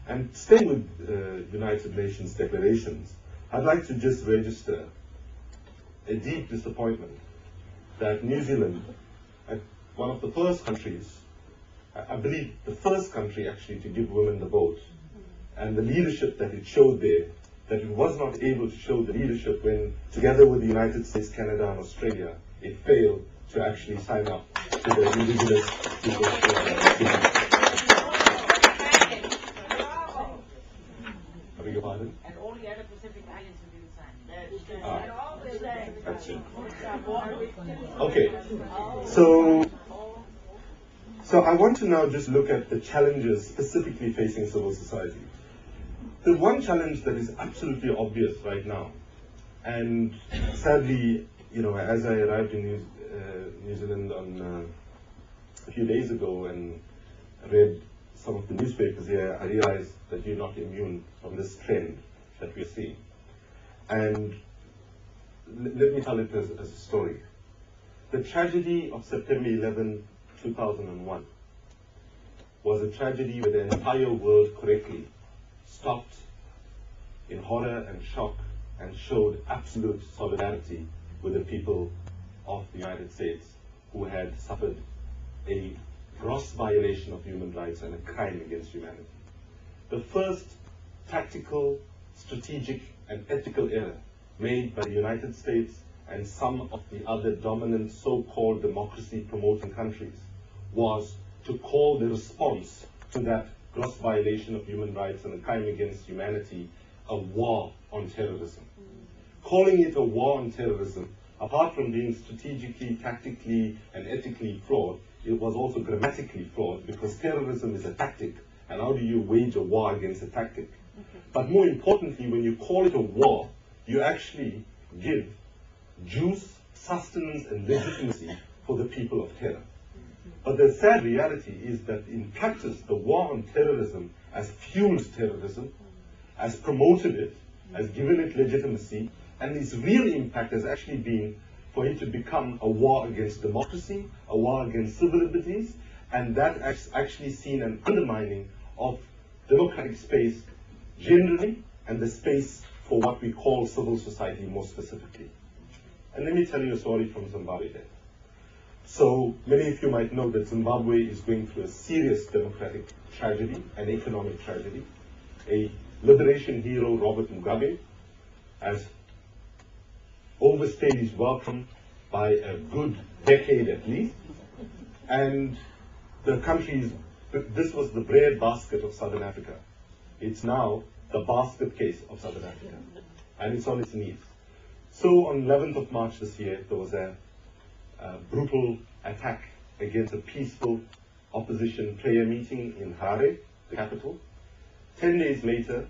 And staying with United Nations declarations, I'd like to just register a deep disappointment that New Zealand, one of the first countries, I believe the first country actually to give women the vote, and the leadership that it showed there, that it was not able to show the leadership when, together with the United States, Canada, and Australia, it failed to actually sign up to the Indigenous Peoples Treaty. I beg your pardon? And all the other Pacific Islands have been signed. That's it. Okay, so I want to now just look at the challenges specifically facing civil society. The one challenge that is absolutely obvious right now, and sadly, as I arrived in New Zealand on a few days ago and read some of the newspapers here, I realized that you're not immune from this trend that we're seeing. And let me tell it as a story. The tragedy of September 11, 2001 was a tragedy where the entire world correctly stopped in horror and shock and showed absolute solidarity with the people of the United States who had suffered a gross violation of human rights and a crime against humanity. The first tactical, strategic, and ethical error made by the United States and some of the other dominant so-called democracy-promoting countries was to call the response to that gross violation of human rights and a crime against humanity a war on terrorism. Calling it a war on terrorism, apart from being strategically, tactically, and ethically flawed, it was also grammatically flawed, because terrorism is a tactic, and how do you wage a war against a tactic? But more importantly, when you call it a war, you actually give juice, sustenance, and legitimacy for the people of terror. But the sad reality is that in practice, the war on terrorism has fueled terrorism, has promoted it, has given it legitimacy, and its real impact has actually been for it to become a war against democracy, a war against civil liberties, and that has actually seen an undermining of democratic space generally, and the space for what we call civil society more specifically. And let me tell you a story from Zimbabwe here. So many of you might know that Zimbabwe is going through a serious democratic tragedy, an economic tragedy. A liberation hero, Robert Mugabe, has overstayed his welcome by a good decade at least, and the country's, this was the bread basket of Southern Africa. It's now the basket case of Southern Africa, and it's on its knees. So on 11th of March this year, there was a brutal attack against a peaceful opposition prayer meeting in Harare, the capital. 10 days later,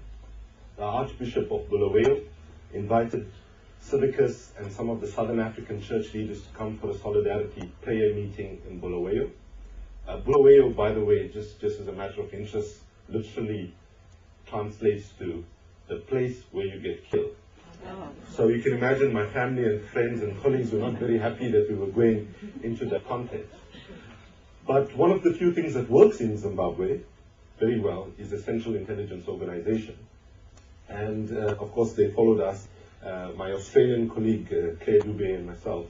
the Archbishop of Bulawayo invited Civicus and some of the Southern African church leaders to come for a solidarity prayer meeting in Bulawayo. Bulawayo, by the way, just as a matter of interest, literally translates to the place where you get killed. So you can imagine my family and friends and colleagues were not very happy that we were going into that context. But one of the few things that works in Zimbabwe very well is the Central Intelligence Organization. And of course they followed us, my Australian colleague Claire Dubé and myself,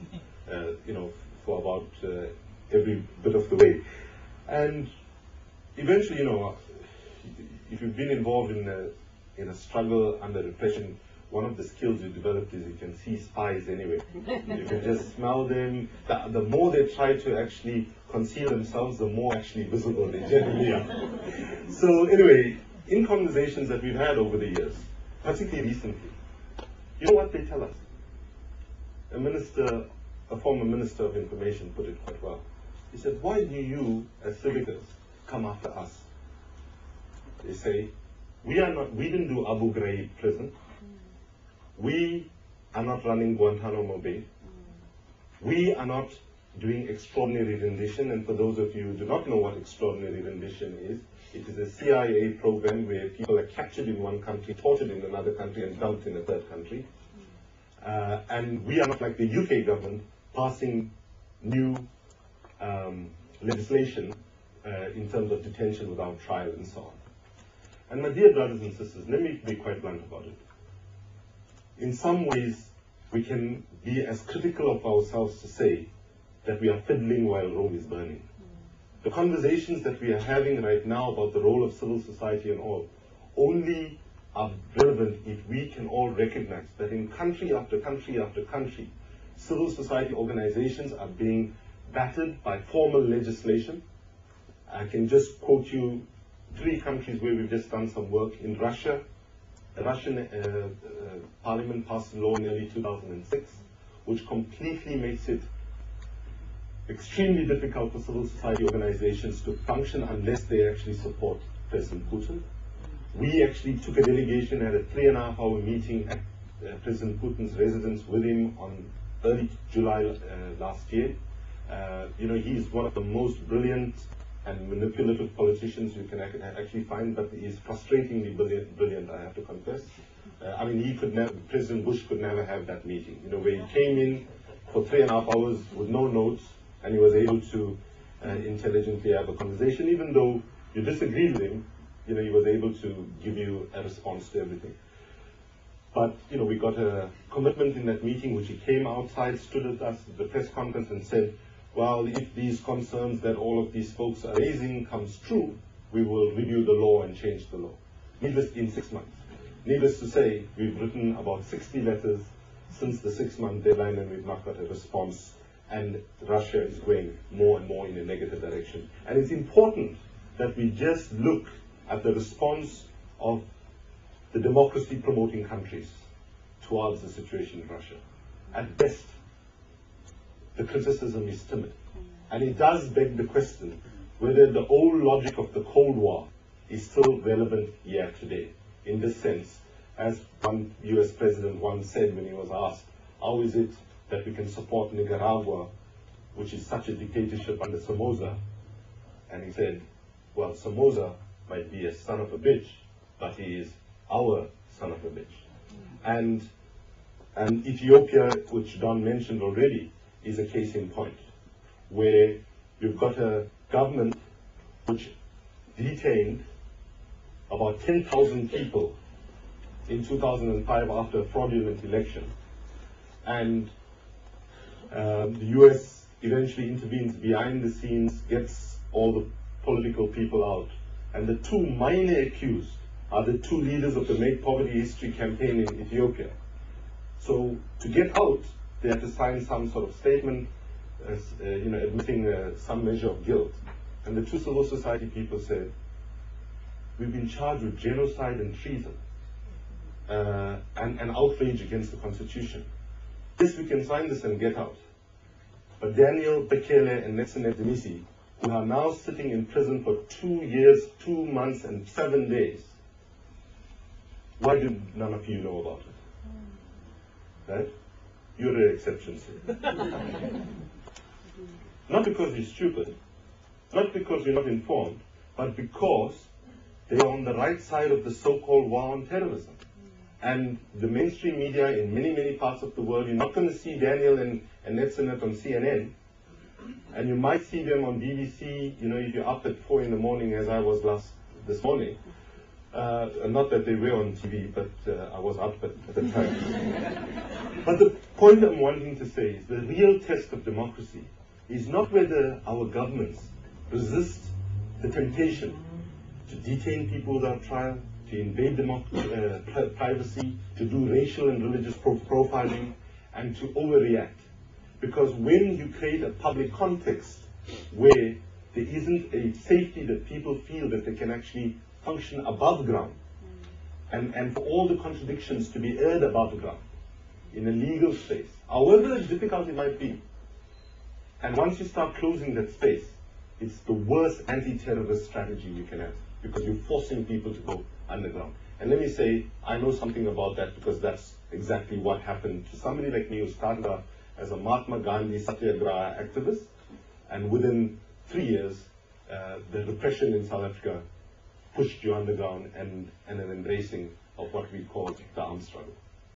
for about every bit of the way. And eventually, if you've been involved in a struggle under repression, one of the skills you develop is you can see spies anyway. You can just smell them. The more they try to actually conceal themselves, the more actually visible they generally are. So anyway, in conversations that we've had over the years, particularly recently, you know what they tell us? A former minister of information put it quite well. He said, why do you, as civicals, come after us? They say, we didn't do Abu Ghraib prison. We are not running Guantanamo Bay. We are not doing extraordinary rendition. And for those of you who do not know what extraordinary rendition is, it is a CIA program where people are captured in one country, tortured in another country, and dumped in a third country. And we are not like the UK government passing new legislation in terms of detention without trial and so on. And my dear brothers and sisters, let me be quite blunt about it. In some ways, we can be as critical of ourselves to say that we are fiddling while Rome is burning. The conversations that we are having right now about the role of civil society and all only are relevant if we can all recognize that in country after country after country, civil society organizations are being battered by formal legislation. I can just quote you 3 countries where we've just done some work. In Russia, the Russian parliament passed a law in early 2006, which completely makes it extremely difficult for civil society organizations to function unless they actually support President Putin. We actually took a delegation, had a 3.5-hour meeting at President Putin's residence with him on early July last year. He's one of the most brilliant and manipulative politicians you can actually find, but he is frustratingly brilliant, I have to confess. President Bush could never have that meeting, where he came in for 3.5 hours with no notes, and he was able to intelligently have a conversation. Even though you disagreed with him, he was able to give you a response to everything. But, we got a commitment in that meeting, which he came outside, stood at us at the press conference and said, well, if these concerns that all of these folks are raising comes true, we will review the law and change the law. In 6 months. Needless to say, we've written about 60 letters since the 6-month deadline, and we've not got a response. And Russia is going more and more in a negative direction. And it's important that we just look at the response of the democracy-promoting countries towards the situation in Russia. At best, the criticism is timid. And it does beg the question whether the old logic of the Cold War is still relevant here today. In this sense, as one US president once said when he was asked, how is it that we can support Nicaragua, which is such a dictatorship under Somoza? And he said, well, Somoza might be a son of a bitch, but he is our son of a bitch. And Ethiopia, which Don mentioned already, is a case in point, where you've got a government which detained about 10,000 people in 2005 after a fraudulent election. And the US eventually intervenes behind the scenes, gets all the political people out. And the 2 minor accused are the 2 leaders of the Make Poverty History campaign in Ethiopia. So to get out, they had to sign some sort of statement, admitting some measure of guilt. And the 2 civil society people said, we've been charged with genocide and treason and outrage against the Constitution. Yes, we can sign this and get out. But Daniel Bekele and Netsanet Denisi, who are now sitting in prison for 2 years, 2 months, and 7 days, why did none of you know about it? Right? You're an exception. Not because you're stupid, not because you're not informed, but because they are on the right side of the so-called war on terrorism. And the mainstream media in many, many parts of the world, you're not going to see Daniel and Netsanet on CNN, and you might see them on BBC, if you're up at 4 in the morning, as I was this morning. Not that they were on TV, but I was up at the time. But the point I'm wanting to say is the real test of democracy is not whether our governments resist the temptation to detain people without trial, to invade privacy, to do racial and religious profiling, and to overreact. Because when you create a public context where there isn't a safety that people feel that they can actually function above ground, and for all the contradictions to be aired above ground in a legal space, however difficult it might be, and once you start closing that space, it's the worst anti-terrorist strategy you can have, because you're forcing people to go underground. And let me say, I know something about that, because that's exactly what happened to somebody like me who started out as a Mahatma Gandhi Satyagraha activist, and within 3 years, the repression in South Africa pushed you underground and an embracing of what we call the armed struggle.